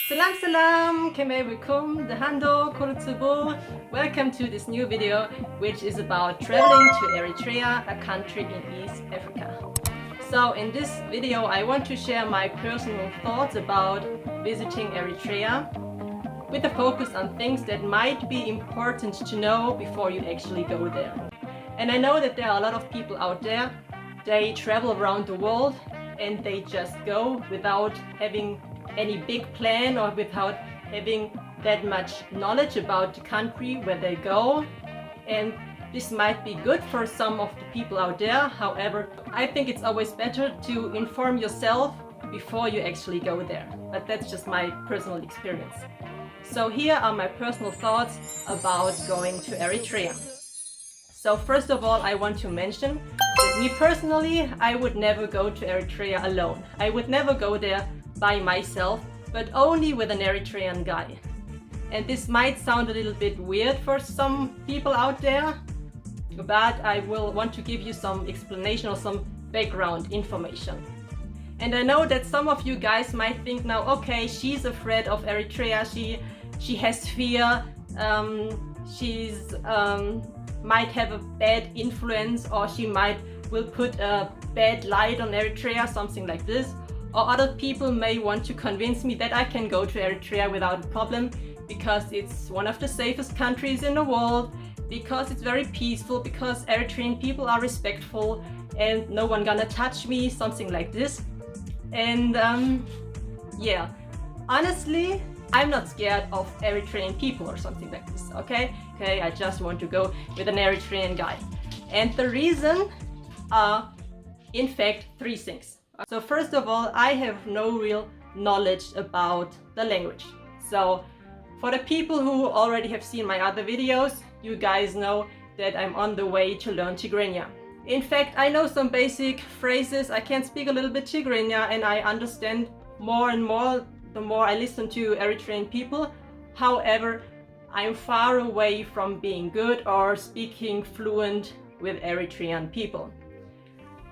Selam Selam, keme wikum, dehando kurutsubu. Welcome to this new video, which is about traveling to Eritrea, a country in East Africa. So in this video, I want to share my personal thoughts about visiting Eritrea, with a focus on things that might be important to know before you actually go there. And I know that there are a lot of people out there, they travel around the world and they just go without having any big plan or without having that much knowledge about the country where they go. And this might be good for some of the people out there. However, I think it's always better to inform yourself before you actually go there. But that's just my personal experience. So here are my personal thoughts about going to Eritrea. So first of all, I want to mention that me personally, I would never go to Eritrea alone. I would never go there by myself, but only with an Eritrean guy. And this might sound a little bit weird for some people out there, but I will want to give you some explanation or some background information. And I know that some of you guys might think now, okay, she's afraid of Eritrea, she has fear, she's might have a bad influence, or she will put a bad light on Eritrea, something like this. Or other people may want to convince me that I can go to Eritrea without a problem because it's one of the safest countries in the world, because it's very peaceful, because Eritrean people are respectful and no one gonna touch me, something like this. And yeah, honestly, I'm not scared of Eritrean people or something like this, okay? Okay, I just want to go with an Eritrean guy. And the reason are, in fact, three things. So first of all, I have no real knowledge about the language. So for the people who already have seen my other videos, you guys know that I'm on the way to learn Tigrinya. In fact, I know some basic phrases. I can speak a little bit Tigrinya and I understand more and more the more I listen to Eritrean people. However, I'm far away from being good or speaking fluent with Eritrean people.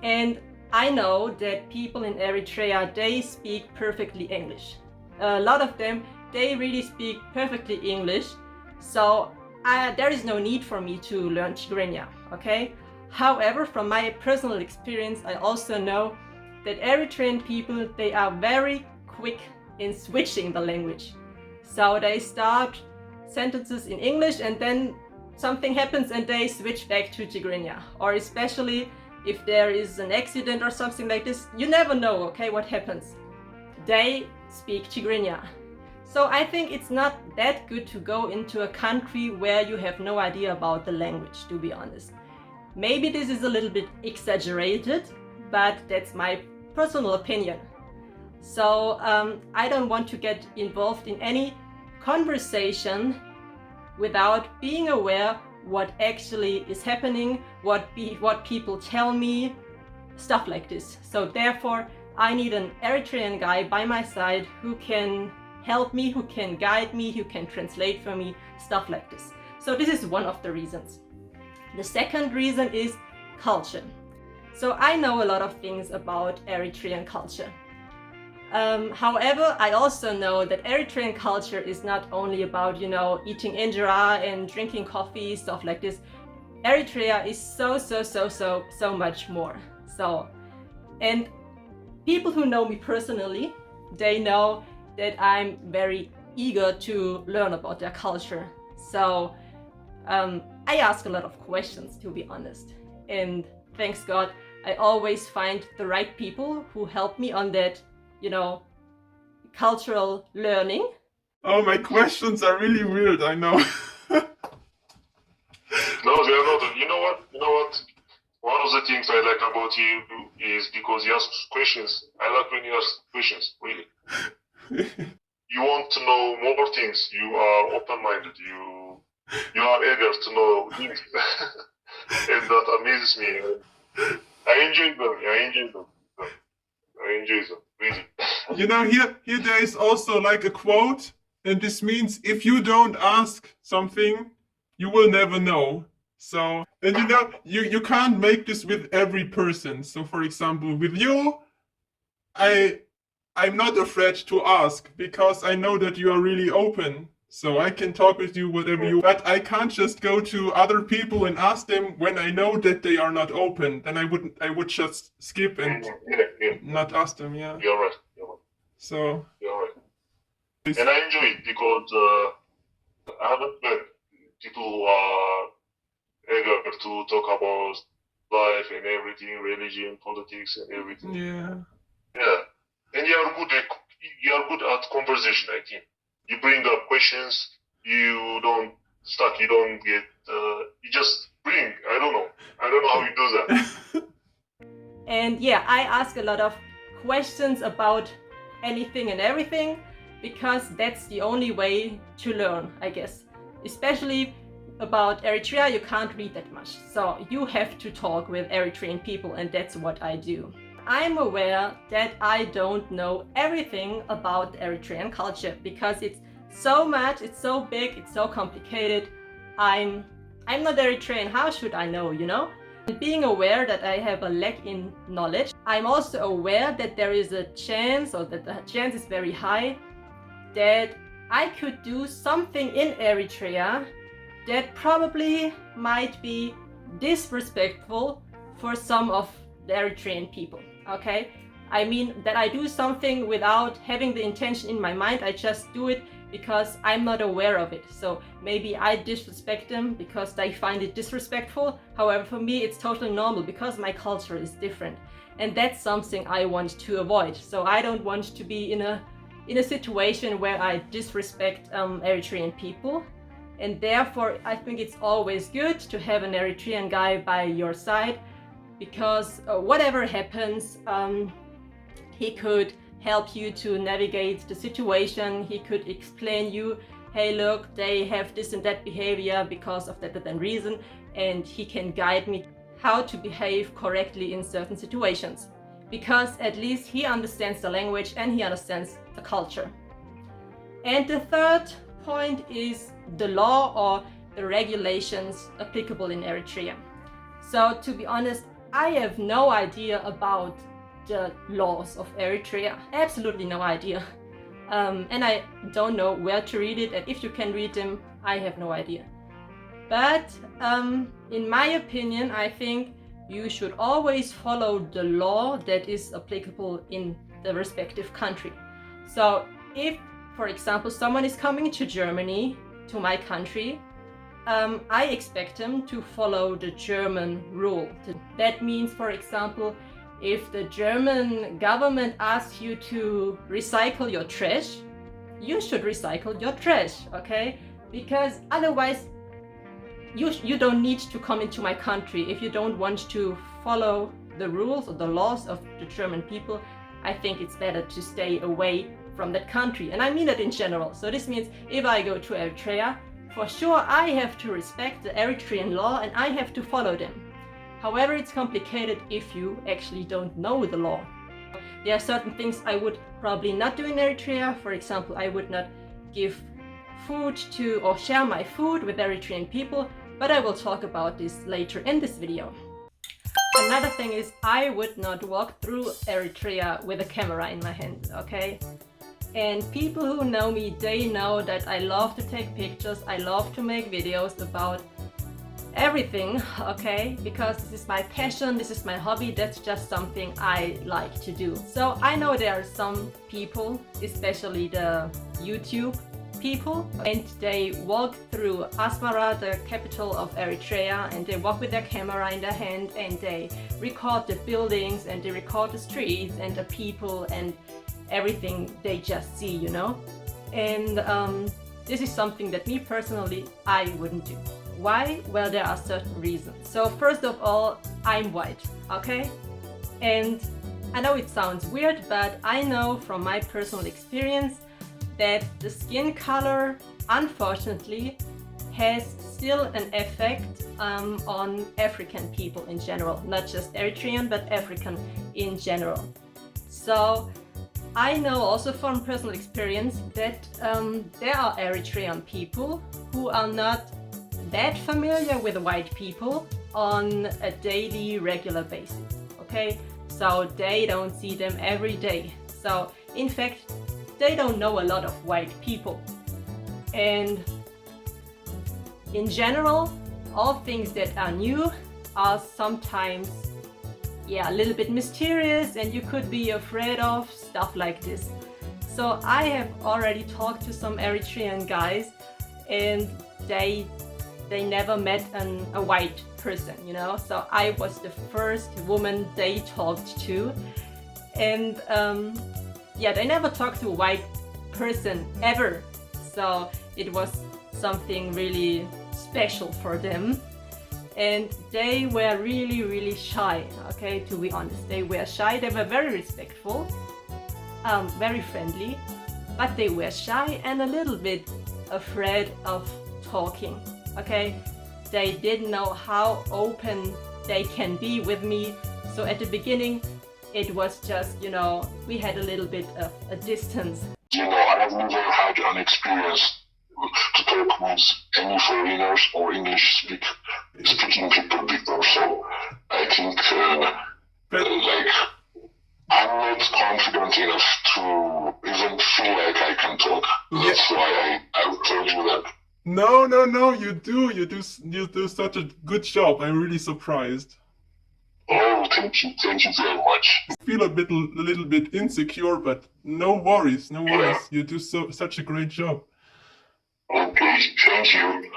And I know that people in Eritrea, they speak perfectly English. A lot of them, they really speak perfectly English. So there is no need for me to learn Tigrinya, okay? However, from my personal experience, I also know that Eritrean people, they are very quick in switching the language. So they start sentences in English and then something happens and they switch back to Tigrinya. Or especially if there is an accident or something like this, you never know, okay, what happens. They speak Tigrinya. So I think it's not that good to go into a country where you have no idea about the language, to be honest. Maybe this is a little bit exaggerated, but that's my personal opinion. So I don't want to get involved in any conversation without being aware what actually is happening, what people tell me, stuff like this. So therefore, I need an Eritrean guy by my side who can help me, who can guide me, who can translate for me, stuff like this. So this is one of the reasons. The second reason is culture. So I know a lot of things about Eritrean culture. However, I also know that Eritrean culture is not only about, eating injera and drinking coffee, stuff like this. Eritrea is so much more. So, and people who know me personally, they know that I'm very eager to learn about their culture. So, I ask a lot of questions, to be honest. And thanks God, I always find the right people who help me on that, cultural learning. Oh, my questions are really weird, I know. No, they are not. You know what? One of the things I like about you is because you ask questions. I like when you ask questions, really. You want to know more things. You are open-minded. You are eager to know things. And that amazes me. I enjoy them. I enjoy them, really. Here there is also like a quote, and this means if you don't ask something, you will never know. So, and you can't make this with every person. So for example, with you, I I'm not afraid to ask because I know that you are really open. So I can talk with you whatever you, but I can't just go to other people and ask them when I know that they are not open. Then I would just skip and not ask them. Yeah. You're right. You're right. So. You're right. And I enjoy it because I haven't met people who are eager to talk about life and everything, religion, politics, and everything. Yeah. Yeah. And you are good at conversation, I think. You bring up questions, you don't stuck, you don't get, you just bring, I don't know how you do that. And yeah, I ask a lot of questions about anything and everything because that's the only way to learn, I guess. Especially about Eritrea, you can't read that much. So you have to talk with Eritrean people, and that's what I do. I'm aware that I don't know everything about the Eritrean culture because it's so much, it's so big, it's so complicated. I'm not Eritrean, how should I know, you know? And being aware that I have a lack in knowledge, I'm also aware that there is a chance, or that the chance is very high, that I could do something in Eritrea that probably might be disrespectful for some of the Eritrean people. Okay, I mean that I do something without having the intention in my mind. I just do it because I'm not aware of it. So maybe I disrespect them because they find it disrespectful. However, for me it's totally normal because my culture is different, and that's something I want to avoid. So I don't want to be in a situation where I disrespect Eritrean people, and therefore I think it's always good to have an Eritrean guy by your side. Because whatever happens, he could help you to navigate the situation. He could explain you, hey look, they have this and that behavior because of that and reason, and he can guide me how to behave correctly in certain situations. Because at least he understands the language and he understands the culture. And the third point is the law or the regulations applicable in Eritrea. So to be honest, I have no idea about the laws of Eritrea, absolutely no idea. And I don't know where to read it, and if you can read them, I have no idea. But in my opinion, I think you should always follow the law that is applicable in the respective country. So if, for example, someone is coming to Germany, to my country, I expect them to follow the German rule. That means, for example, if the German government asks you to recycle your trash, you should recycle your trash, okay? Because otherwise, you don't need to come into my country. If you don't want to follow the rules or the laws of the German people, I think it's better to stay away from that country. And I mean that in general. So this means if I go to Eritrea, for sure I have to respect the Eritrean law and I have to follow them. However, it's complicated if you actually don't know the law. There are certain things I would probably not do in Eritrea. For example, I would not give food to or share my food with Eritrean people, but I will talk about this later in this video. Another thing is I would not walk through Eritrea with a camera in my hand, okay? And people who know me, they know that I love to take pictures, I love to make videos about everything, okay? Because this is my passion, this is my hobby, that's just something I like to do. So I know there are some people, especially the YouTube people, and they walk through Asmara, the capital of Eritrea, and they walk with their camera in their hand and they record the buildings and they record the streets and the people and everything they just see, you know? And this is something that me personally, I wouldn't do. Why? Well, there are certain reasons. So first of all, I'm white, okay? And I know it sounds weird, but I know from my personal experience that the skin color, unfortunately, has still an effect on African people in general, not just Eritrean, but African in general. So I know also from personal experience that there are Eritrean people who are not that familiar with white people on a daily, regular basis, okay? So they don't see them every day. So In fact, they don't know a lot of white people. And in general, all things that are new are sometimes, yeah, a little bit mysterious, and you could be afraid of stuff like this. So I have already talked to some Eritrean guys, and they never met a white person, you know. So I was the first woman they talked to, and yeah, they never talked to a white person ever. So it was something really special for them. And they were really shy, okay, to be honest. They were shy, they were very respectful, very friendly, but they were shy and a little bit afraid of talking, okay. They didn't know how open they can be with me. So at the beginning, it was just, you know, we had a little bit of a distance. You know, I have never had an experience to talk with any foreigners or English speaking people before, so I think like I'm not confident enough to even feel like I can talk. That's why I told you that. No, you do such a good job. I'm really surprised. Oh, thank you very much. I feel a little bit insecure, but no worries. Yeah. You do such a great job. Okay, thank you.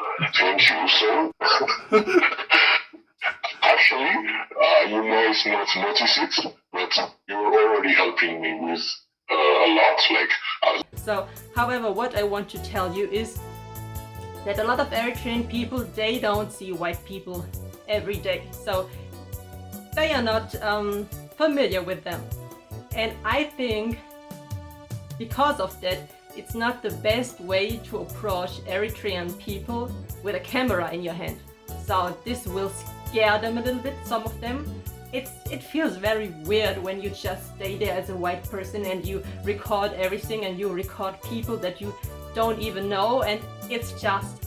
So, actually, you might not notice it, but you're already helping me with a lot. So, however, what I want to tell you is that a lot of Eritrean people, they don't see white people every day. So they are not familiar with them. And I think because of that, it's not the best way to approach Eritrean people with a camera in your hand. So this will scare them a little bit, some of them. It feels very weird when you just stay there as a white person and you record everything and you record people that you don't even know, and it's just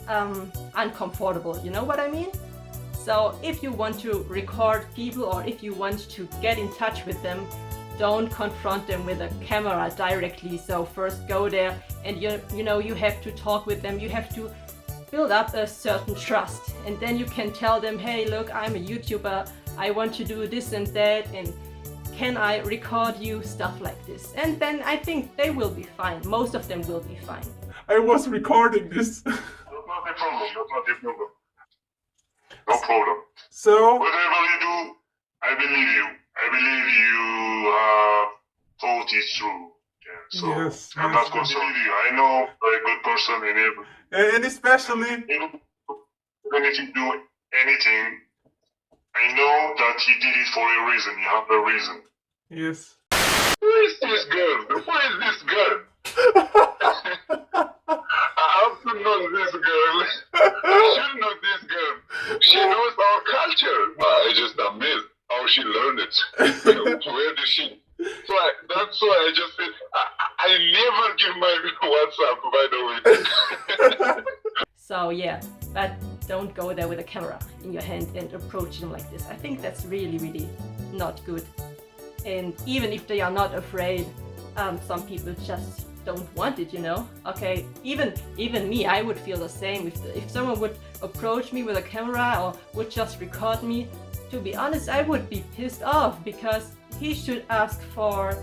uncomfortable, you know what I mean? So if you want to record people or if you want to get in touch with them, don't confront them with a camera directly. So first go there and you know you have to talk with them, you have to build up a certain trust, and then you can tell them, hey look, I'm a YouTuber, I want to do this and that, and can I record you, stuff like this. And then I think they will be fine, most of them will be fine. I was recording this. That's not a problem. No problem. So Whatever you do, I believe you. I believe you have thought it through. Yeah, so yes, I'm not going to believe you. I know you're a good person in it. and especially Even if you do anything, I know that he did it for a reason. You have a reason. yes. Who is this girl? Who is this girl? I have to know this girl. I should know this girl. She knows our culture. I just amazed how she learned it. Where did she? So that's why I just said, I never give my WhatsApp, by the way. So yeah, but don't go there with a camera in your hand and approach them like this. I think that's really not good. And even if they are not afraid, some people just don't want it, you know. Okay, even me, I would feel the same if someone would approach me with a camera or would just record me. To be honest, I would be pissed off, because he should ask for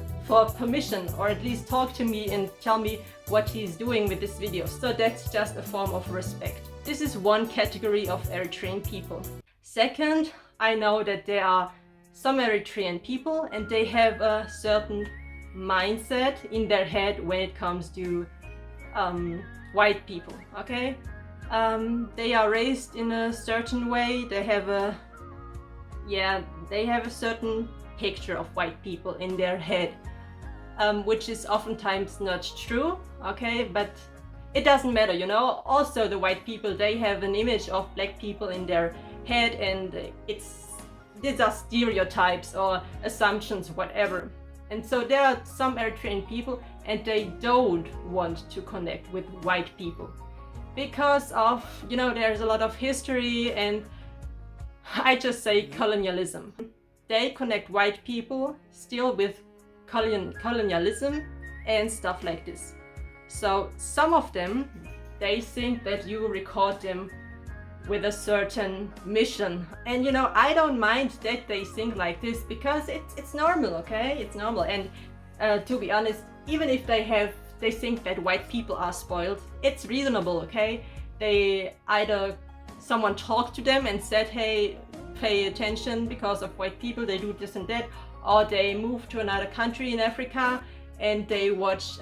permission, or at least talk to me and tell me what he's doing with this video. So that's just a form of respect. This is one category of Eritrean people. Second, I know that there are some Eritrean people and they have a certain mindset in their head when it comes to white people, okay? They are raised in a certain way, they have a certain picture of white people in their head, which is oftentimes not true, okay? But it doesn't matter, you know. Also the white people, they have an image of black people in their head, and these are stereotypes or assumptions, whatever. And so there are some Eritrean people and they don't want to connect with white people because of, you know, there's a lot of history and I just say colonialism. They connect white people still with colonialism, and stuff like this. So some of them, they think that you record them with a certain mission, and you know, I don't mind that they think like this, because it's normal, okay? It's normal. And to be honest, even if they think that white people are spoiled, it's reasonable, okay? They either someone talked to them and said, hey, pay attention because of white people, they do this and that, or they move to another country in Africa and they watch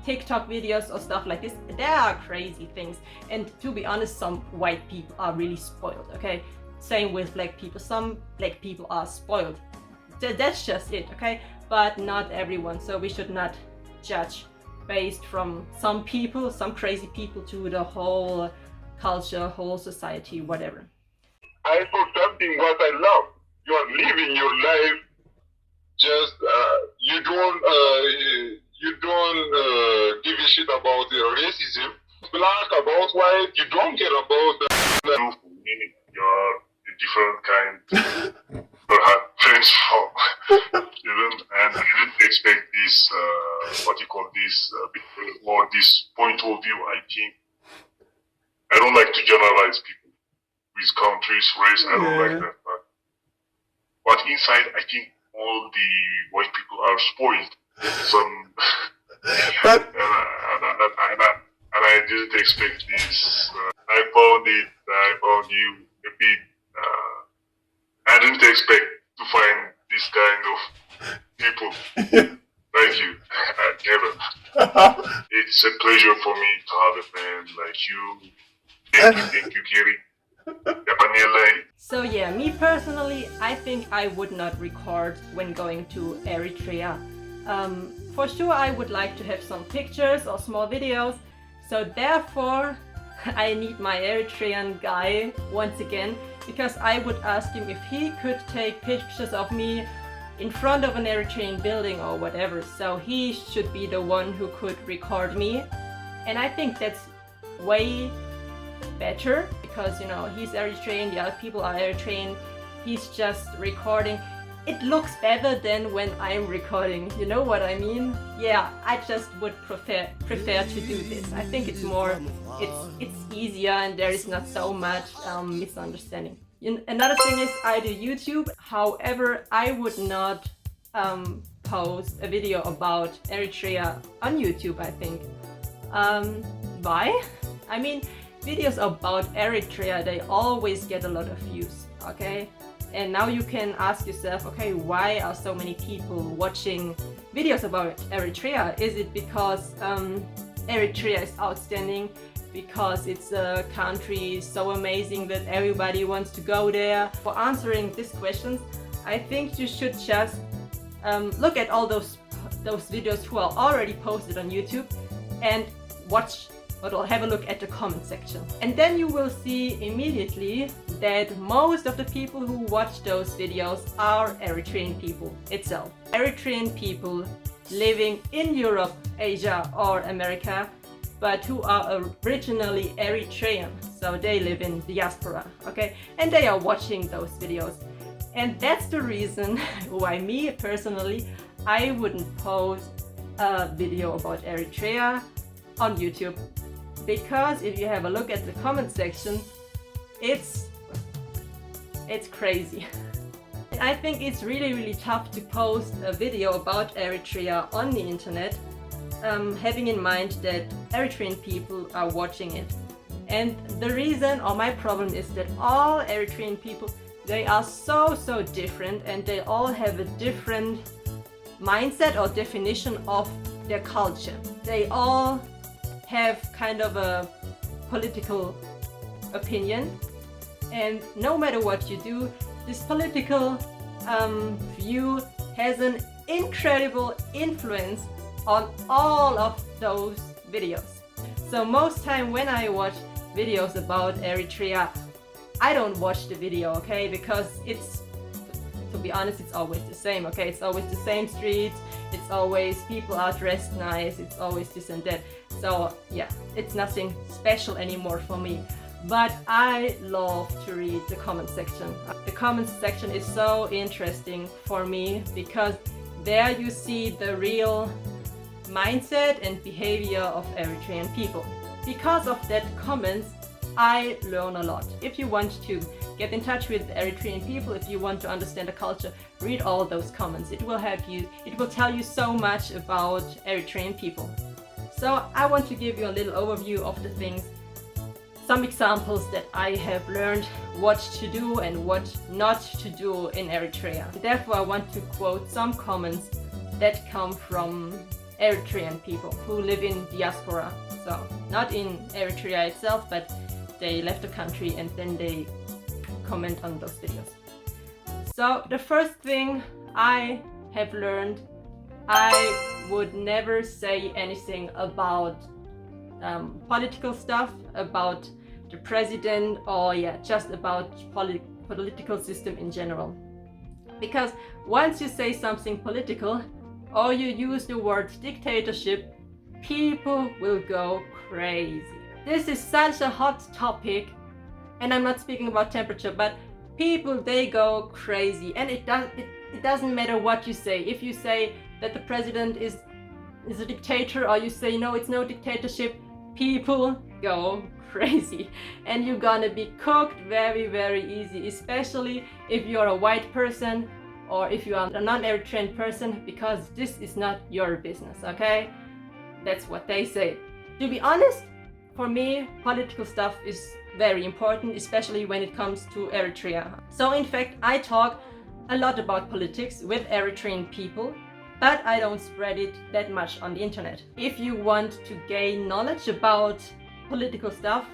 TikTok videos or stuff like this. There are crazy things, and to be honest, some white people are really spoiled, okay? Same with black people, some black people are spoiled. That's just it, okay? But not everyone, so we should not judge based from some people, some crazy people, to the whole culture, whole society, whatever. I know something what I love. You are living your life. Just you don't give a shit about racism. Black, about white, you don't care about that. You're a different kind. You had friends from and I didn't expect this. What you call this? Or this point of view. I think I don't like to generalize people with countries, race. I don't like that. But inside, I think all the white people are spoiled. Some, and I didn't expect this. I found you a bit. I didn't expect to find this kind of people like you. Never. It's a pleasure for me to have a man like you. Thank you, Kiri. So yeah, me personally, I think I would not record when going to Eritrea. For sure I would like to have some pictures or small videos, so therefore I need my Eritrean guy once again, because I would ask him if he could take pictures of me in front of an Eritrean building or whatever, so he should be the one who could record me. And I think that's way better, because you know, he's Eritrean, the other people are Eritrean, he's just recording. It looks better than when I'm recording, you know what I mean? Yeah, I just would prefer to do this. I think it's more, it's easier, and there is not so much misunderstanding. Another thing is, I do YouTube, however I would not post a video about Eritrea on YouTube, I think. Why? I mean, videos about Eritrea, they always get a lot of views, okay? And now you can ask yourself, okay, why are so many people watching videos about Eritrea? Is it because Eritrea is outstanding, because it's a country so amazing that everybody wants to go there? For answering these questions, I think you should just look at all those videos who are already posted on YouTube and have a look at the comment section. And then you will see immediately that most of the people who watch those videos are Eritrean people itself. Eritrean people living in Europe, Asia or America, but who are originally Eritrean. So they live in diaspora, okay? And they are watching those videos. And that's the reason why me personally, I wouldn't post a video about Eritrea on YouTube. Because if you have a look at the comment section, it's crazy. And I think it's really tough to post a video about Eritrea on the internet, having in mind that Eritrean people are watching it. And the reason, or my problem, is that all Eritrean people, they are so different, and they all have a different mindset or definition of their culture. They all have kind of a political opinion, and no matter what you do, this political view has an incredible influence on all of those videos. So most time when I watch videos about Eritrea, I don't watch the video, okay, because it's, to be honest, it's always the same, okay? It's always the same streets, it's always people are dressed nice, it's always this and that. So yeah, it's nothing special anymore for me. But I love to read the comment section. The comment section is so interesting for me, because there you see the real mindset and behavior of Eritrean people. Because of that comments, I learn a lot. If you want to get in touch with Eritrean people, if you want to understand the culture, read all those comments. It will help you. It will tell you so much about Eritrean people. So I want to give you a little overview of the things, some examples that I have learned what to do and what not to do in Eritrea. Therefore, I want to quote some comments that come from Eritrean people who live in diaspora. So not in Eritrea itself, but they left the country and then they comment on those videos. So the first thing I have learned, I would never say anything about political stuff, about the president, or just about political system in general. Because once you say something political or you use the word dictatorship, people will go crazy. This is such a hot topic, and I'm not speaking about temperature, but people, they go crazy, and it doesn't matter what you say. If you say that the president is a dictator, or you say no, it's no dictatorship, people go crazy, and you're gonna be cooked very, very easy, especially if you're a white person or if you are a non-Eritrean person, because this is not your business, okay? That's what they say. To be honest, for me, political stuff is very important, especially when it comes to Eritrea. So in fact, I talk a lot about politics with Eritrean people, but I don't spread it that much on the internet. If you want to gain knowledge about political stuff,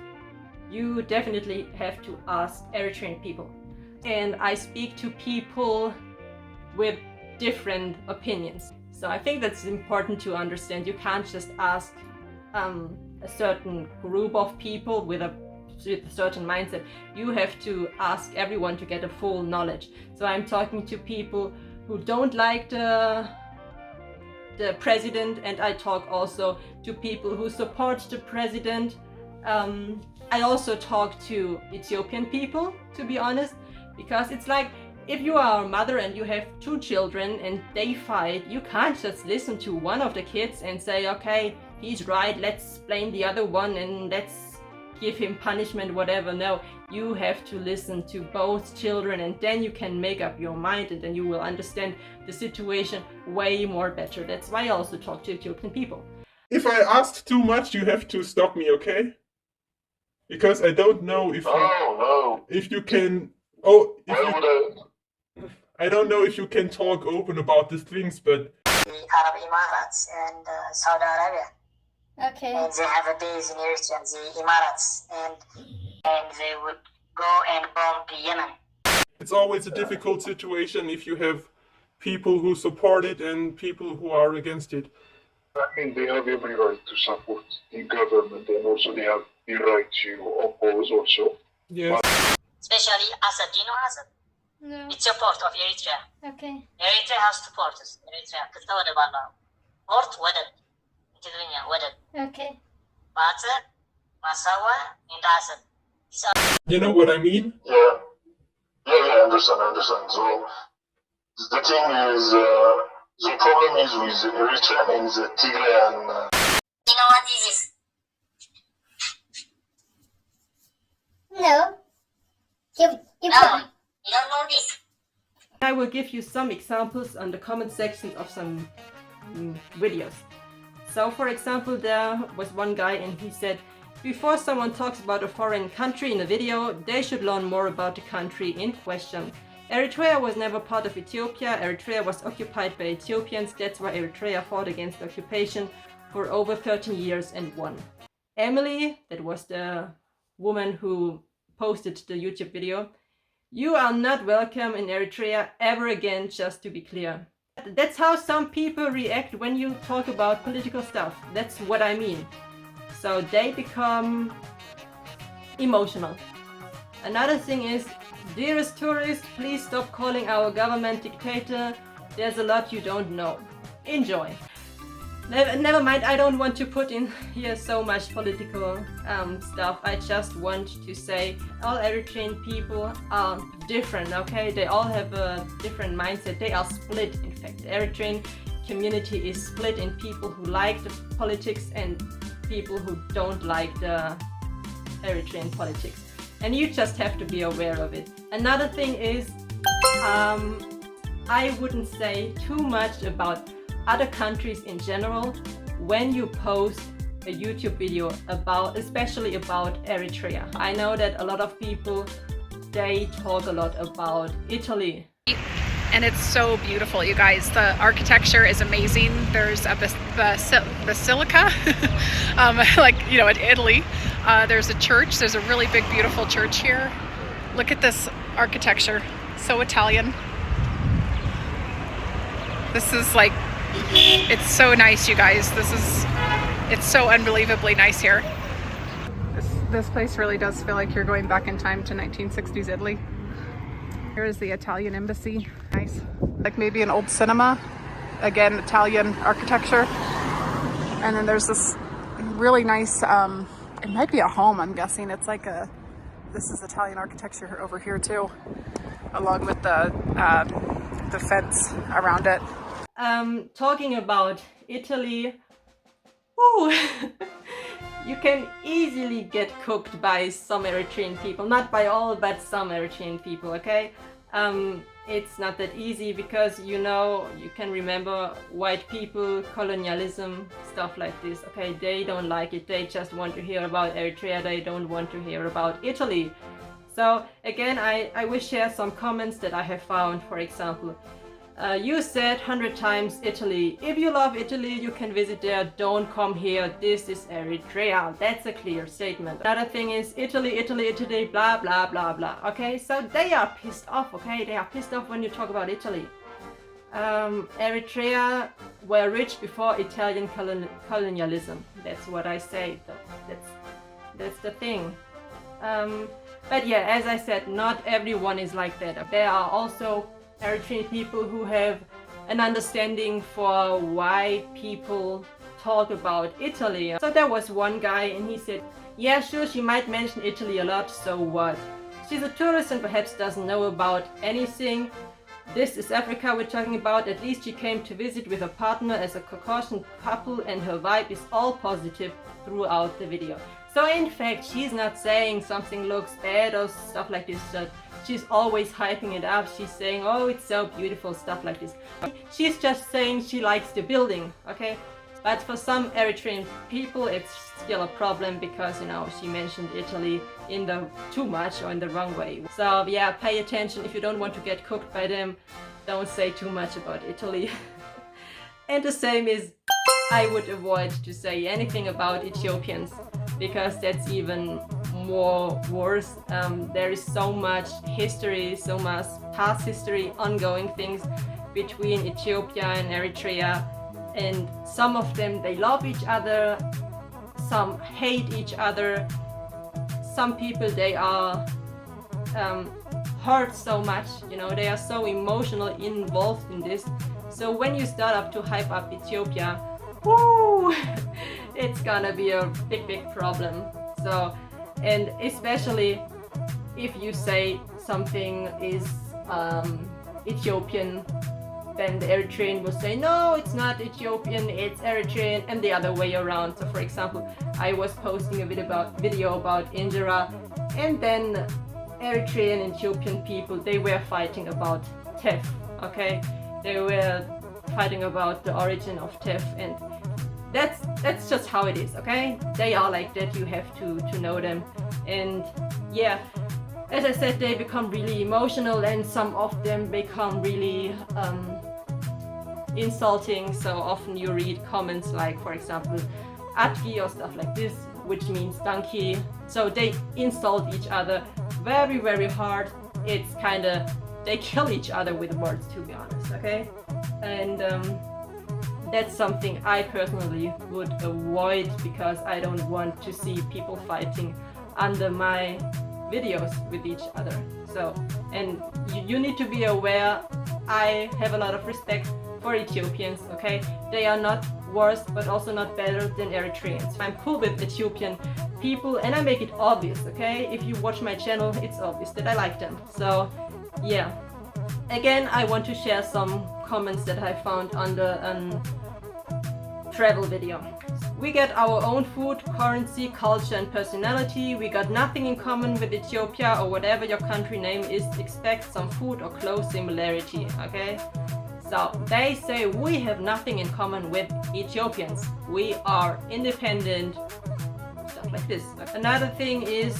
you definitely have to ask Eritrean people. And I speak to people with different opinions. So I think that's important to understand. You can't just ask a certain group of people with a certain mindset. You have to ask everyone to get a full knowledge. So I'm talking to people who don't like the president, and I talk also to people who support the president. I also talk to Ethiopian people, to be honest, because it's like, if you are a mother and you have two children and they fight, you can't just listen to one of the kids and say, okay, he's right, let's blame the other one and let's give him punishment, whatever. No, you have to listen to both children, and then you can make up your mind, and then you will understand the situation way more better. That's why I also talk to Ethiopian people. If I asked too much, you have to stop me, okay? Because I don't know if if you can. Oh, I don't know if you can talk open about these things, but the Arab Emirates and Saudi Arabia. Okay. And they have a base in Eritrea, the Emirates, and they would go and bomb Yemen. it's always a difficult situation if you have people who support it and people who are against it. I think they have every right to support the government, and also they have the right to oppose also. Yes. Especially Assad. Do you know Assad? No. It's a port of Eritrea. Okay. Eritrea has two ports. Eritrea, كلتا ወደብ አለው. Port ወደብ, tigrinya ወደብ. Okay. Bata, Masawa, and Assad. You know what I mean? Yeah, I understand. So the thing is, the problem is with Eritrean and the Tigrayan. You know what is this? No. You No, you don't know this. I will give you some examples on the comment sections of some videos. So for example, there was one guy and he said, before someone talks about a foreign country in a video, they should learn more about the country in question. Eritrea was never part of Ethiopia. Eritrea was occupied by Ethiopians. That's why Eritrea fought against the occupation for over 13 years and won. Emily, that was the woman who posted the YouTube video, you are not welcome in Eritrea ever again, just to be clear. That's how some people react when you talk about political stuff. That's what I mean. So they become emotional. Another thing is, dearest tourists, please stop calling our government dictator. There's a lot you don't know. Enjoy. Never mind, I don't want to put in here so much political stuff. I just want to say all Eritrean people are different, okay? They all have a different mindset. They are split, in fact. Eritrean community is split in people who like the politics and people who don't like the Eritrean politics. And you just have to be aware of it. Another thing is, I wouldn't say too much about other countries in general when you post a YouTube video about, especially about Eritrea. I know that a lot of people, they talk a lot about Italy. And it's so beautiful, you guys. The architecture is amazing. There's a basilica, like, you know, in Italy. There's a church. There's a really big, beautiful church here. Look at this architecture. So Italian. This is like, it's so nice, you guys. It's so unbelievably nice here. This place really does feel like you're going back in time to 1960s Italy. Here is the Italian embassy. Nice. Like maybe an old cinema. Again, Italian architecture. And then there's this really nice, it might be a home, I'm guessing. It's like this is Italian architecture over here too, along with the fence around it. Talking about Italy, woo, you can easily get cooked by some Eritrean people. Not by all, but some Eritrean people, okay? It's not that easy because, you know, you can remember white people, colonialism, stuff like this, okay? They don't like it. They just want to hear about Eritrea. They don't want to hear about Italy. So again, I will share some comments that I have found. For example, you said 100 times Italy. If you love Italy, you can visit there. Don't come here. This is Eritrea. That's a clear statement. Another thing is Italy, Italy, Italy, blah, blah, blah, blah. Okay, so they are pissed off, okay? They are pissed off when you talk about Italy. Eritrea were rich before Italian colonialism. That's what I say. That's the thing. But yeah, as I said, not everyone is like that. There are also Eritrean people who have an understanding for why people talk about Italy. So there was one guy and he said, yeah, sure, she might mention Italy a lot, so what? She's a tourist and perhaps doesn't know about anything. This is Africa we're talking about. At least she came to visit with a partner as a Caucasian couple and her vibe is all positive throughout the video. So in fact, she's not saying something looks bad or stuff like this. She's always hyping it up. She's saying, oh, it's so beautiful, stuff like this. She's just saying she likes the building, okay? But for some Eritrean people, it's still a problem because, you know, she mentioned Italy in the too much or in the wrong way. So yeah, pay attention. If you don't want to get cooked by them, don't say too much about Italy. And the same is, I would avoid to say anything about Ethiopians because that's even more worse. There is so much history, so much past history, ongoing things between Ethiopia and Eritrea, and some of them, they love each other, some hate each other, some people, they are hurt so much, you know, they are so emotionally involved in this. So when you start up to hype up Ethiopia, woo, it's gonna be a big problem. So, and especially if you say something is Ethiopian, then the Eritrean will say, no, it's not Ethiopian, it's Eritrean, and the other way around. So for example, I was posting a video about injera, and then Eritrean and Ethiopian people, they were fighting about teff, okay? They were fighting about the origin of teff, and that's just how it is, okay? They are like that, you have to know them. And yeah, as I said, they become really emotional and some of them become really insulting. So often you read comments like, for example, atgi or stuff like this, which means donkey. So they insult each other very, very hard. It's kind of, they kill each other with words, to be honest, okay? And that's something I personally would avoid because I don't want to see people fighting under my videos with each other. So, and you need to be aware, I have a lot of respect for Ethiopians, okay? They are not worse, but also not better than Eritreans. I'm cool with Ethiopian people and I make it obvious, okay? If you watch my channel, it's obvious that I like them. So, yeah. Again, I want to share some comments that I found under a travel video. We get our own food, currency, culture and personality. We got nothing in common with Ethiopia or whatever your country name is. Expect some food or close similarity, okay? So they say we have nothing in common with Ethiopians. We are independent, stuff like this. Another thing is,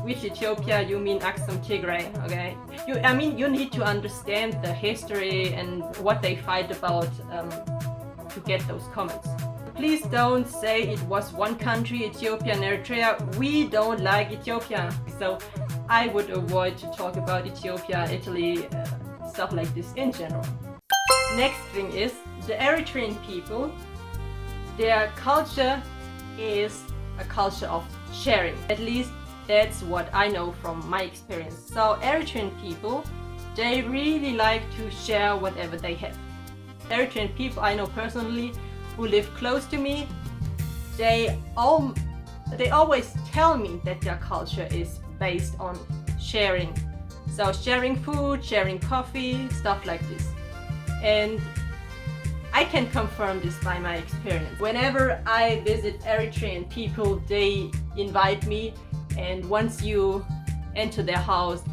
with Ethiopia you mean Aksum Tigray, okay? You need to understand the history and what they fight about to get those comments. Please don't say it was one country, Ethiopia and Eritrea. We don't like Ethiopia. So I would avoid to talk about Ethiopia, Italy, stuff like this in general. Next thing is the Eritrean people. Their culture is a culture of sharing. At least that's what I know from my experience. So Eritrean people, they really like to share whatever they have. Eritrean people I know personally who live close to me, they always tell me that their culture is based on sharing. So sharing food, sharing coffee, stuff like this. And I can confirm this by my experience. Whenever I visit Eritrean people, they invite me, and once you enter their house,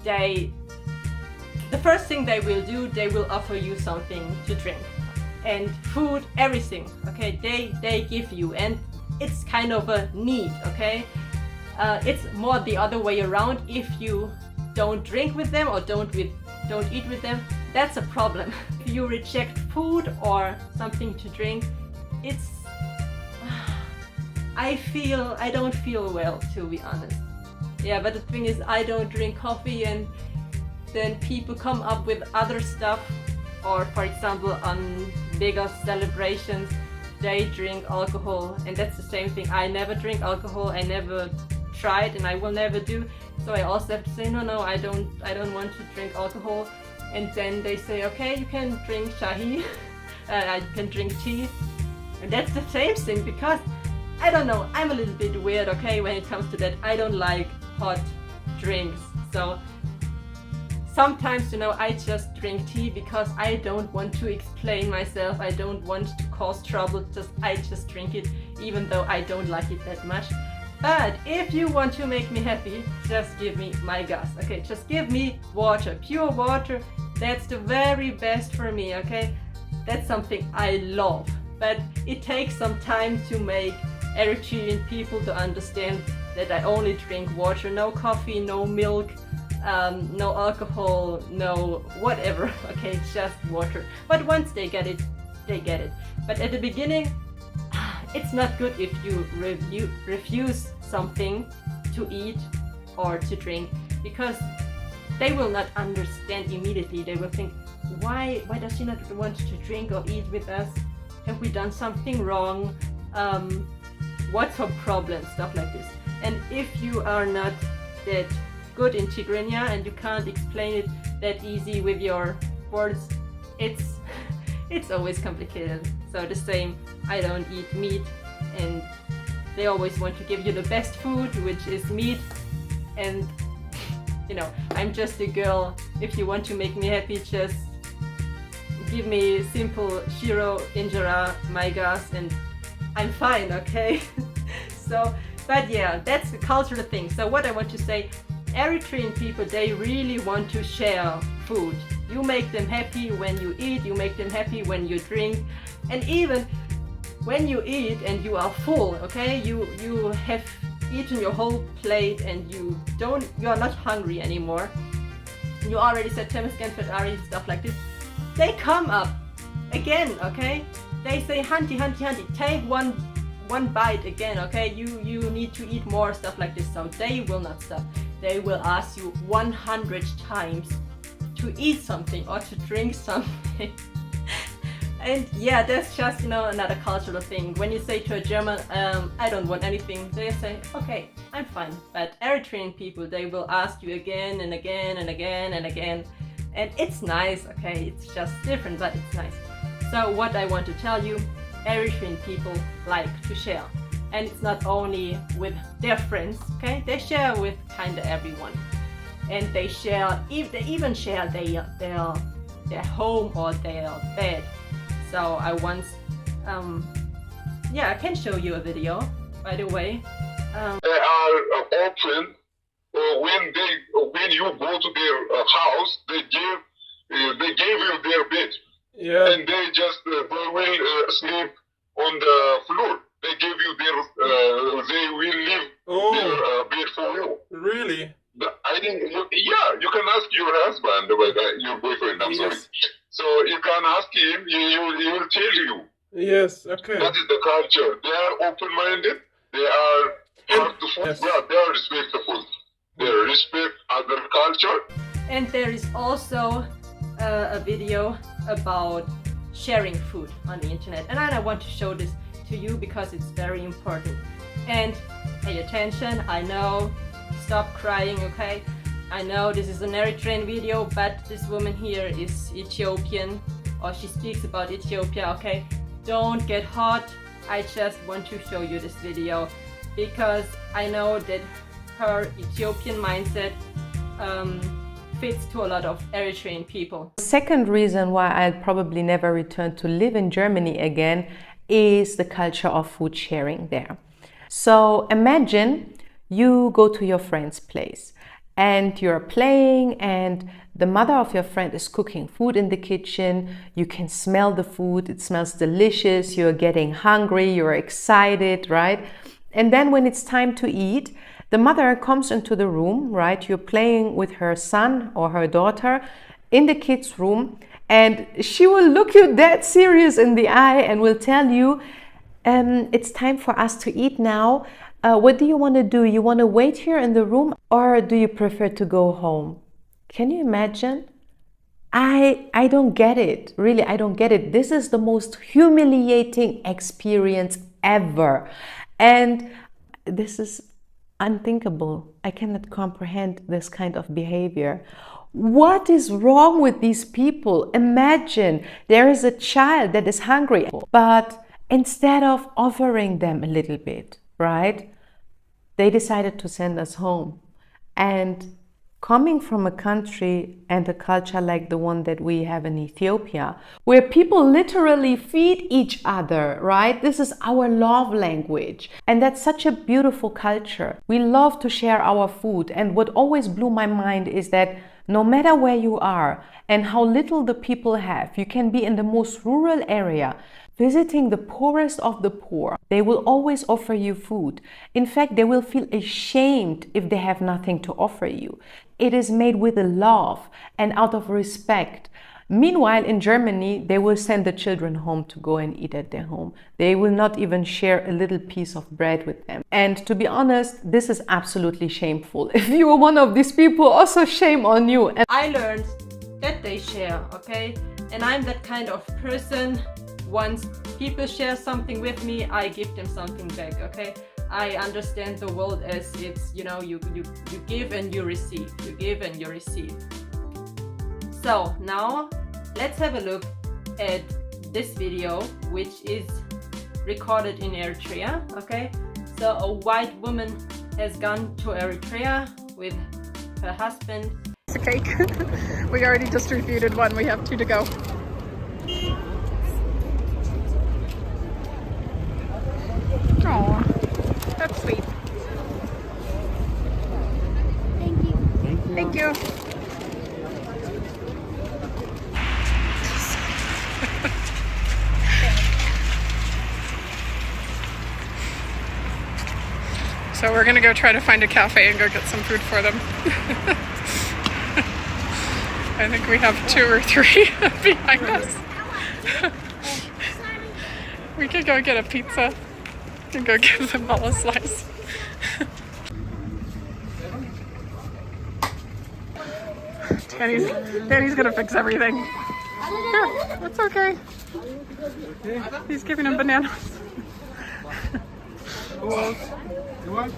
the first thing they will do, they will offer you something to drink. And food, everything, okay, they give you, and it's kind of a need, okay? It's more the other way around. If you don't drink with them or don't eat with them, that's a problem. If you reject food or something to drink, I don't feel well, to be honest. Yeah, but the thing is, I don't drink coffee, and then people come up with other stuff. Or for example, on bigger celebrations, they drink alcohol, and that's the same thing. I never drink alcohol, I never tried, and I will never do. So I also have to say, no, I don't want to drink alcohol. And then they say, okay, you can drink shahi, you can drink tea. And that's the same thing, because I don't know, I'm a little bit weird, okay, when it comes to that. I don't like hot drinks. So sometimes, I just drink tea because I don't want to explain myself. I don't want to cause trouble. I just drink it, even though I don't like it that much. But if you want to make me happy, just give me my gas, okay? Just give me water, pure water. That's the very best for me, okay? That's something I love. But it takes some time to make Eritrean people to understand that I only drink water, no coffee, no milk, no alcohol, no whatever, okay, just water. But once they get it, they get it. But at the beginning, it's not good if you refuse something to eat or to drink, because they will not understand immediately. They will think, why does she not want to drink or eat with us? Have we done something wrong? What's her problem? Stuff like this. And if you are not that good in tigrinya and you can't explain it that easy with your words, it's always complicated. So the same, I don't eat meat, and they always want to give you the best food, which is meat. And I'm just a girl. If you want to make me happy, just give me simple shiro, injera, my gas, and I'm fine, okay? So, but yeah, that's the cultural thing. So what I want to say, Eritrean people, they really want to share food. You make them happy when you eat, you make them happy when you drink, and even when you eat and you are full, okay, you have eaten your whole plate and you are not hungry anymore. You already said Temesgen Fedari, stuff like this. They come up again, okay? They say hanti, take one bite again, okay? You need to eat more, stuff like this. So they will not stop. They will ask you 100 times to eat something or to drink something. And yeah, that's just, another cultural thing. When you say to a German, I don't want anything, they say, okay, I'm fine. But Eritrean people, they will ask you again and again and again and again. And it's nice, okay? It's just different, but it's nice. So what I want to tell you, Eritrean people like to share. And it's not only with their friends, okay? They share with kind of everyone. And they even share their their home or their bed. So I once, yeah, I can show you a video, by the way. They are open when you go to their house. They gave you their bed, Yeah. and they will sleep on the floor. They give you they will leave their bed for you. Really? I think, you can ask your husband, your boyfriend, I'm sorry. So you can ask him, he will tell you. Yes, okay. That is the culture. They are open-minded, they are heartful, Yes. yeah, they are respectful. They respect other culture. And there is also a video about sharing food on the internet. And I want to show this to you because it's very important. And pay attention, I know, stop crying, okay? I know this is an Eritrean video, but this woman here is Ethiopian, or she speaks about Ethiopia, okay? Don't get hot. I just want to show you this video because I know that her Ethiopian mindset fits to a lot of Eritrean people. Second reason why I'll probably never return to live in Germany again is the culture of food sharing there. So imagine you go to your friend's place and you're playing and the mother of your friend is cooking food in the kitchen. You can smell the food, it smells delicious, you're getting hungry, you're excited, right? And then when it's time to eat, the mother comes into the room, right? You're playing with her son or her daughter in the kids' room, and she will look you dead serious in the eye and will tell you, it's time for us to eat now. What do you want to do? You want to wait here in the room, or do you prefer to go home? Can you imagine? I don't get it. Really, I don't get it. This is the most humiliating experience ever. And this is unthinkable. I cannot comprehend this kind of behavior. What is wrong with these people? Imagine there is a child that is hungry, but instead of offering them a little bit, right, they decided to send us home. And coming from a country and a culture like the one that we have in Ethiopia, where people literally feed each other, right? This is our love language. And that's such a beautiful culture. We love to share our food. And what always blew my mind is that no matter where you are and how little the people have, you can be in the most rural area, visiting the poorest of the poor. They will always offer you food. In fact, they will feel ashamed if they have nothing to offer you. It is made with love and out of respect. Meanwhile, in Germany, they will send the children home to go and eat at their home. They will not even share a little piece of bread with them. And to be honest, this is absolutely shameful. If you are one of these people, also shame on you. And I learned that they share, okay? And I'm that kind of person. Once people share something with me, I give them something back, okay? I understand the world as it's, you know, you give and you receive. You give and you receive. So now let's have a look at this video, which is recorded in Eritrea, okay? So a white woman has gone to Eritrea with her husband. It's a cake. We already distributed one. We have 2 to go. Oh, that's sweet. Thank you. Thank you. So we're gonna go try to find a cafe and go get some food for them. I think we have 2 or 3 behind us. We could go get a pizza and go give them all a slice. Danny's gonna fix everything. Here, it's okay. He's giving him bananas.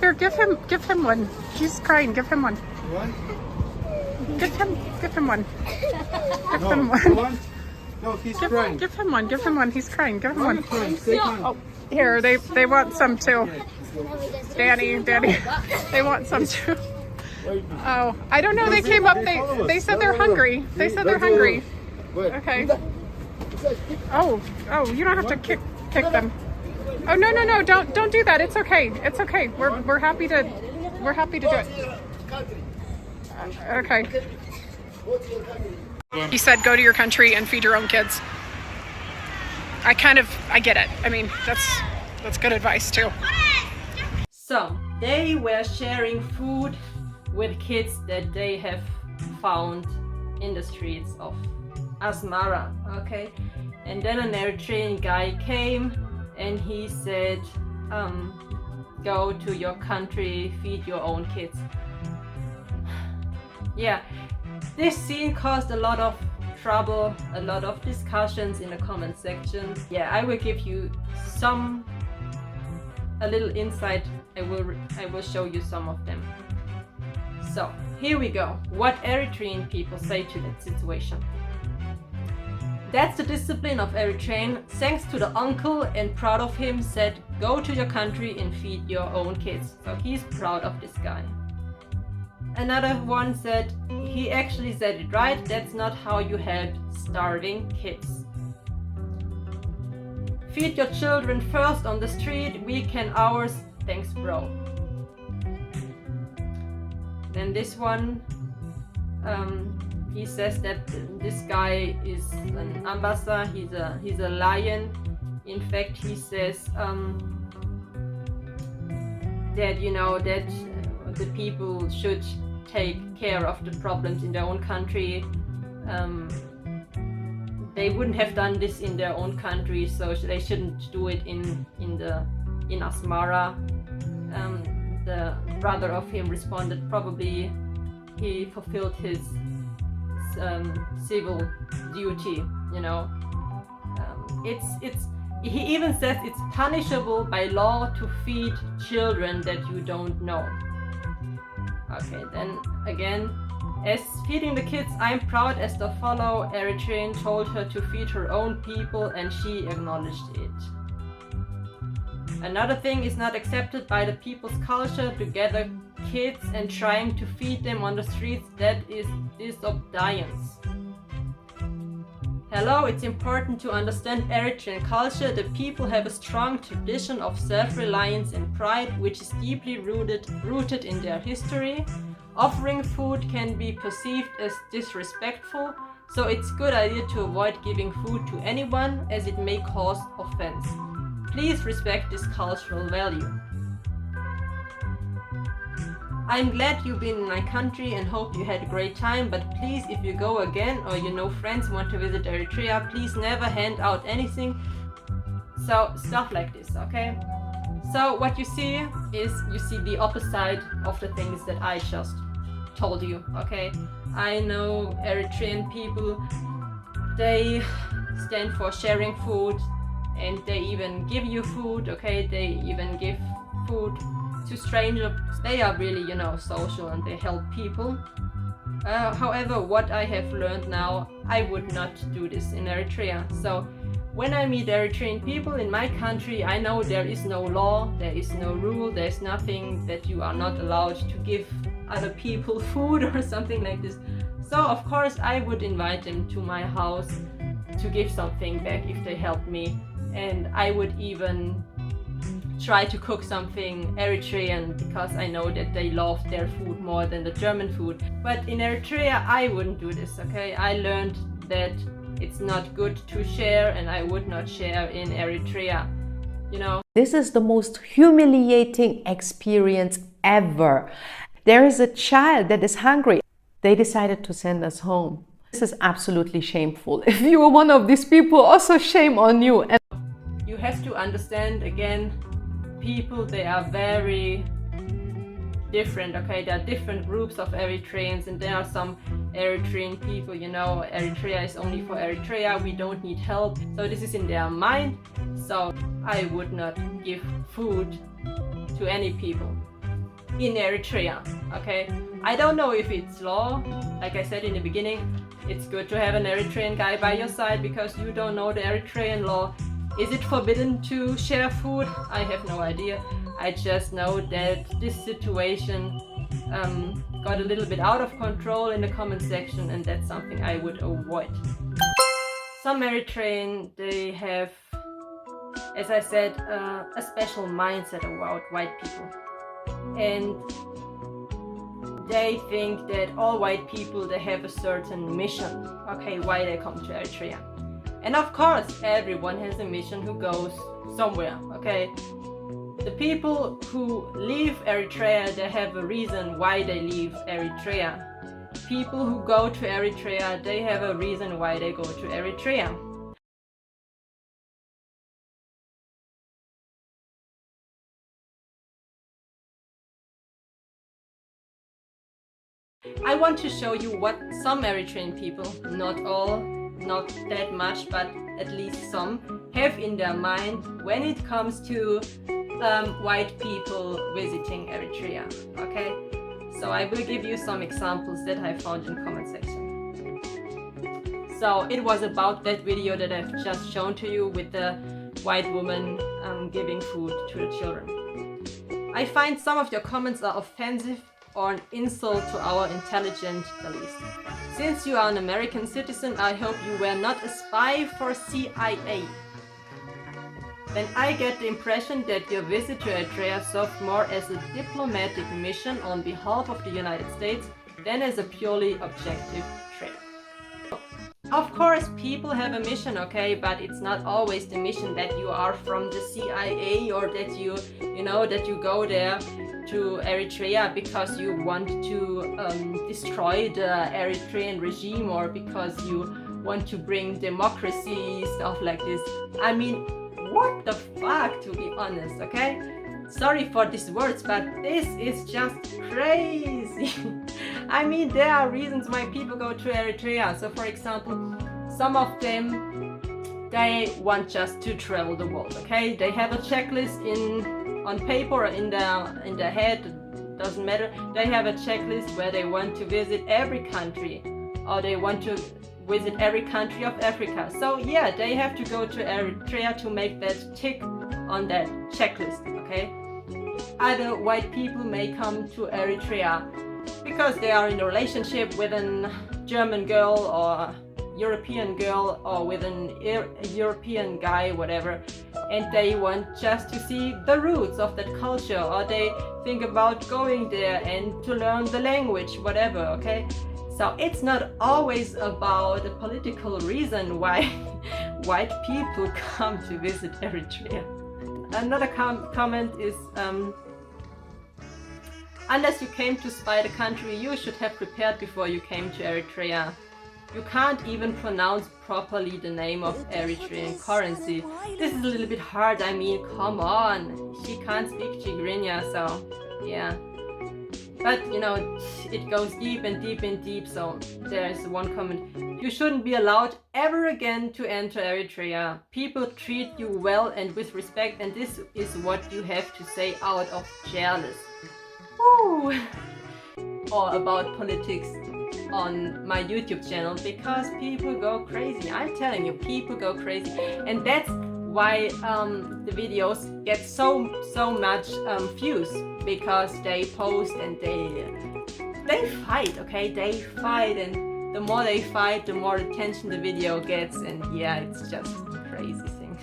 Here, give him one. He's crying. Give him one. Give him one. Give him one. No, he's crying. Give him one. Give him one. He's crying. Give him one. Oh, here, they want some too. Danny, they want some too. Oh, I don't know. They came up. They said they're hungry. They said they're hungry. Okay. Oh, you don't have to kick them. Oh no, don't do that. It's okay. It's okay. We're happy to do it. Okay. He said go to your country and feed your own kids. I get it. I mean, that's good advice too. So they were sharing food with kids that they have found in the streets of Asmara, okay? And then an Eritrean guy came and he said, go to your country, feed your own kids. Yeah, this scene caused a lot of trouble, a lot of discussions in the comment section. Yeah, I will give you a little insight. I will show you some of them. So here we go. What Eritrean people say to that situation. That's the discipline of Eritrean. Thanks to the uncle and proud of him, said go to your country and feed your own kids. So he's proud of this guy. Another one said he actually said it right. That's not how you help starving kids. Feed your children first on the street, weekend hours, thanks bro. Then this one, he says that this guy is an ambassador, he's a lion. In fact, he says that, you know, that the people should take care of the problems in their own country. They wouldn't have done this in their own country, so they shouldn't do it in Asmara. The brother of him responded, probably he fulfilled his civil duty, you know. He even says it's punishable by law to feed children that you don't know. Okay, then again, as feeding the kids, I'm proud as the fellow Eritrean told her to feed her own people and she acknowledged it. Another thing is not accepted by the people's culture to gather kids and trying to feed them on the streets. That is disobedience. Hello, it's important to understand Eritrean culture. The people have a strong tradition of self-reliance and pride, which is deeply rooted in their history. Offering food can be perceived as disrespectful, so it's a good idea to avoid giving food to anyone as it may cause offense. Please respect this cultural value. I'm glad you've been in my country and hope you had a great time, but please, if you go again or you know friends want to visit Eritrea, please never hand out anything. So stuff like this, okay? So what you see is you see the opposite of the things that I just told you, okay? I know Eritrean people, they stand for sharing food and they even give you food, okay? They even give food to strangers. They are really, you know, social and they help people. However, what I have learned now, I would not do this in Eritrea. So when I meet Eritrean people in my country, I know there is no law, there is no rule, there's nothing that you are not allowed to give other people food or something like this. So of course I would invite them to my house to give something back if they help me. And I would even try to cook something Eritrean because I know that they love their food more than the German food. But in Eritrea I wouldn't do this, okay? I learned that it's not good to share and I would not share in Eritrea, you know. This is the most humiliating experience ever. There is a child that is hungry. They decided to send us home. This is absolutely shameful. If you are one of these people, also shame on you. And you have to understand, again, people, they are very different, okay? There are different groups of Eritreans and there are some Eritrean people, you know, Eritrea is only for Eritrea, we don't need help. So this is in their mind. So I would not give food to any people in Eritrea, okay? I don't know if it's law. Like I said in the beginning, it's good to have an Eritrean guy by your side because you don't know the Eritrean law. Is it forbidden to share food? I have no idea. I just know that this situation got a little bit out of control in the comment section and that's something I would avoid. some Eritrean, they have, as I said, a special mindset about white people. And they think that all white people, they have a certain mission, okay, why they come to Eritrea. And of course, everyone has a mission who goes somewhere, okay. The people who leave Eritrea, they have a reason why they leave Eritrea. People who go to Eritrea, they have a reason why they go to Eritrea. I want to show you what some Eritrean people, not all, not that much, but at least some, have in their mind when it comes to white people visiting Eritrea, okay? So I will give you some examples that I found in the comment section. So it was about that video that I've just shown to you with the white woman giving food to the children. I find some of your comments are offensive or an insult to our intelligent beliefs. Since you are an American citizen, I hope you were not a spy for CIA. Then I get the impression that your visit to Eritrea served more as a diplomatic mission on behalf of the United States than as a purely objective trip. Of course, people have a mission, okay, but it's not always the mission that you are from the CIA or that you go there to Eritrea because you want to destroy the Eritrean regime or because you want to bring democracy, stuff like this. I mean, what the fuck, to be honest, okay? Sorry for these words, but this is just crazy. I mean, there are reasons why people go to Eritrea. So for example, some of them, they want just to travel the world, okay? They have a checklist on paper or in their head, doesn't matter. They have a checklist where they want to visit every country, or they want to visit every country of Africa. So yeah, they have to go to Eritrea to make that tick on that checklist, okay? Other white people may come to Eritrea because they are in a relationship with a German girl or European girl or with an European guy, whatever, and they want just to see the roots of that culture, or they think about going there and to learn the language, whatever, okay? So it's not always about a political reason why white people come to visit Eritrea. Another comment is, unless you came to spy the country, you should have prepared before you came to Eritrea. You can't even pronounce properly the name of Eritrean currency. This is a little bit hard, I mean, come on. She can't speak tigrinya, so yeah. But you know, it goes deep and deep and deep, so there's one comment. You shouldn't be allowed ever again to enter Eritrea. People treat you well and with respect, and this is what you have to say out of jealous. Woo! Or about politics on my YouTube channel, because people go crazy. I'm telling you, people go crazy, and that's why the videos get so much views, because they post and they fight, okay? They fight, and the more they fight, the more attention the video gets, and yeah, it's just a crazy thing.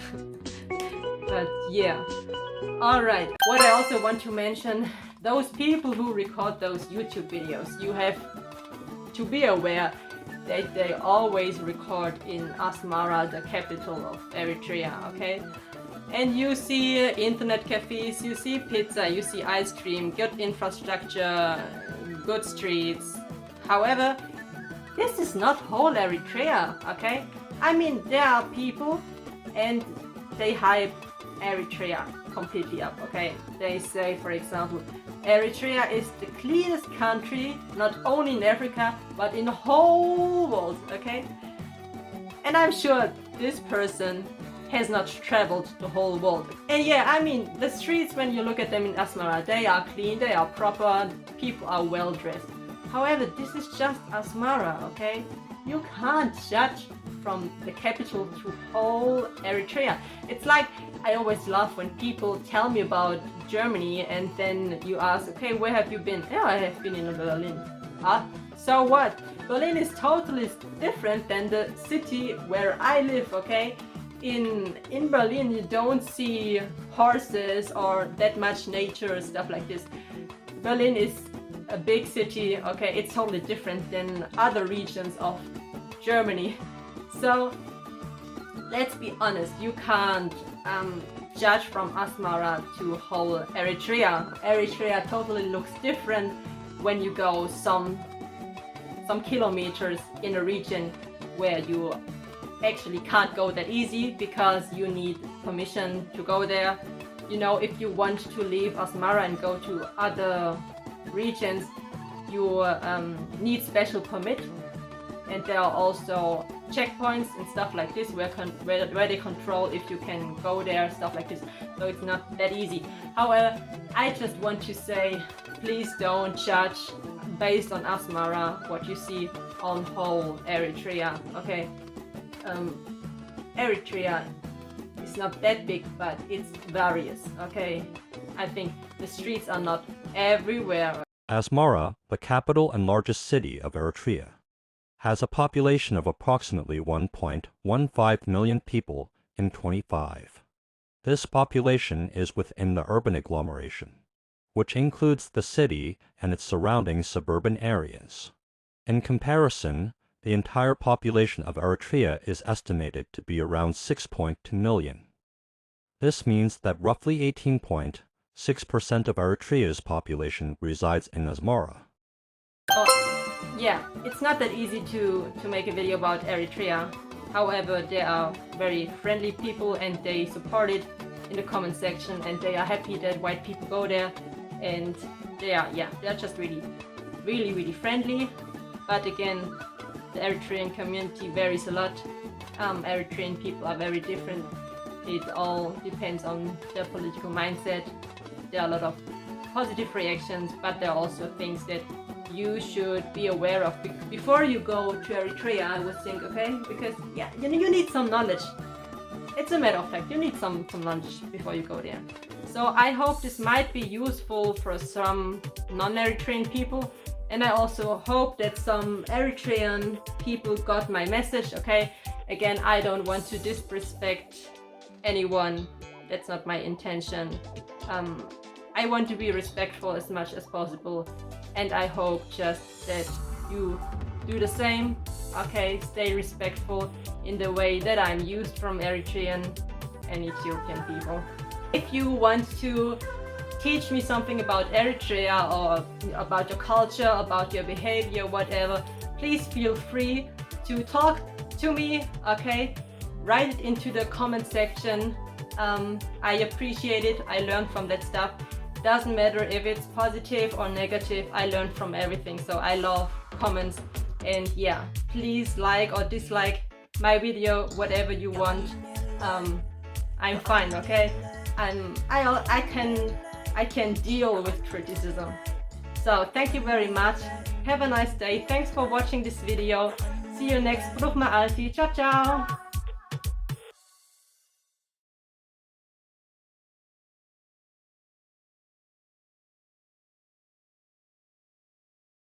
But yeah, all right. What I also want to mention, those people who record those YouTube videos, you have to be aware that they always record in Asmara, the capital of Eritrea, okay? And you see internet cafes, you see pizza, you see ice cream, good infrastructure, good streets. However, this is not whole Eritrea, okay? I mean, there are people and they hype Eritrea completely up, okay? They say, for example, Eritrea is the cleanest country, not only in Africa, but in the whole world, okay? And I'm sure this person has not traveled the whole world. And yeah, I mean, the streets, when you look at them in Asmara, they are clean, they are proper, people are well dressed. However, this is just Asmara, okay? You can't judge from the capital to whole Eritrea. It's like, I always laugh when people tell me about Germany and then you ask, okay, where have you been? Yeah, I have been in Berlin. So what? Berlin is totally different than the city where I live, okay? In Berlin you don't see horses or that much nature, stuff like this. Berlin is a big city, okay? It's totally different than other regions of Germany. So let's be honest, you can't judge from Asmara to whole Eritrea. Eritrea totally looks different when you go some kilometers in a region where you actually can't go that easy because you need permission to go there. You know, if you want to leave Asmara and go to other regions, you need special permit, and there are also checkpoints and stuff like this where they control if you can go there, stuff like this. So it's not that easy. However, I just want to say, please don't judge based on Asmara what you see on whole Eritrea. Okay, Eritrea is not that big, but it's various. Okay, I think the streets are not everywhere. Asmara, the capital and largest city of Eritrea, has a population of approximately 1.15 million people in 25. This population is within the urban agglomeration, which includes the city and its surrounding suburban areas. In comparison, the entire population of Eritrea is estimated to be around 6.2 million. This means that roughly 18.6% of Eritrea's population resides in Asmara. Yeah, it's not that easy to make a video about Eritrea. However, they are very friendly people and they support it in the comment section, and they are happy that white people go there, and they're just really friendly. But again, the Eritrean community varies a lot. Eritrean people are very different. It all depends on their political mindset. There are a lot of positive reactions, but there are also things that you should be aware of before you go to Eritrea, I would think, okay? Because you need some knowledge. It's a matter of fact, you need some knowledge before you go there. So I hope this might be useful for some non-Eritrean people, and I also hope that some Eritrean people got my message, okay? Again, I don't want to disrespect anyone. That's not my intention. I want to be respectful as much as possible, and I hope just that you do the same, okay? Stay respectful in the way that I'm used from Eritrean and Ethiopian people. If you want to teach me something about Eritrea or about your culture, about your behavior, whatever, please feel free to talk to me, okay? Write it into the comment section. I appreciate it. I learn from that stuff. Doesn't matter if it's positive or negative, I learn from everything. So I love comments, and yeah, please like or dislike my video, whatever you want. I'm fine, okay? I can deal with criticism. So thank you very much. Have a nice day. Thanks for watching this video. See you next. Bruch ma alti. Ciao, ciao.